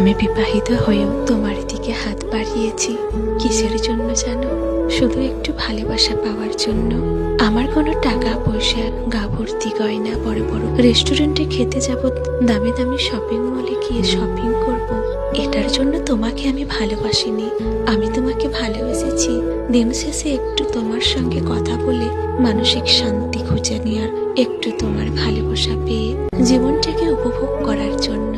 আমি বিবাহিত হয়েও তোমার দিকে হাত বাড়িয়েছি কিসের জন্য জানো? শুধু একটু ভালোবাসা পাওয়ার জন্য। আমার কোনো টাকা পয়সা, গা ভর্তি গয়না, বড় বড় রেস্টুরেন্টে খেতে যাব, দামি দামি শপিং মলে গিয়ে শপিং করব, এটার জন্য তোমাকে আমি ভালোবাসিনি। আমি তোমাকে ভালোবেসেছি দিন শেষে একটু তোমার সঙ্গে কথা বলে মানসিক শান্তি খুঁজে নেওয়ার, একটু তোমার ভালোবাসা পেয়ে জীবনটাকে উপভোগ করার জন্য,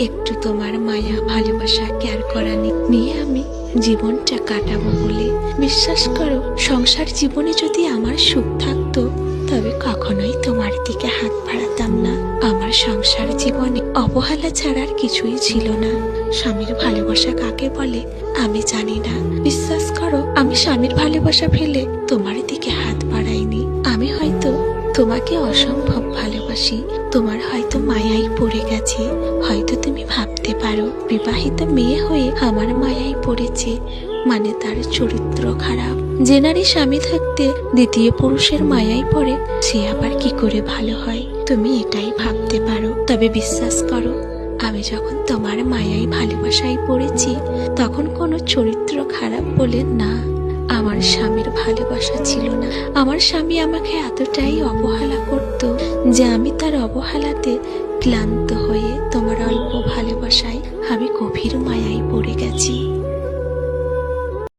একটু তোমার মায়া, ভালোবাসা, কেয়ার করা নিয়ে আমি জীবনটা কাটাবো বলে। বিশ্বাস করো, সংসার জীবনে যদি আমার সুখ থাকতো তবে কখনোই তোমার দিকে হাত বাড়াতাম না। আমার সংসার জীবনে অবহেলা ছাড়ার কিছুই ছিল না। স্বামীর ভালোবাসা কাকে বলে আমি জানি না। বিশ্বাস করো, আমি স্বামীর ভালোবাসা ফেলে তোমার দিকে হাত বাড়াইনি। আমি হয়তো তোমাকে অসম্ভব ভালোবাসি, তোমার হয়তো মায়াই পড়ে গেছে। হয়তো তুমি ভাবতে পারো বিবাহিত মেয়ে হয়ে আমার মায়াই পড়েছে মানে তার চরিত্র খারাপ। যে নারী স্বামী থাকতে দ্বিতীয় পুরুষের মায়াই পড়ে সে আবার কি করে ভালো হয়, তুমি এটাই ভাবতে পারো। তবে বিশ্বাস করো, আমি যখন তোমার মায়াই ভালোবাসায় পড়েছি তখন কোনো চরিত্র খারাপ বলে না, আমার স্বামীর ভালোবাসা ছিল না। আমার স্বামী আমাকে এতটাই অবহেলা করত যে আমি তার অবহেলাতে ক্লান্ত হয়ে তোমার অল্প ভালোবাসায় আমি গভীর মায়ায় পড়ে গেছি।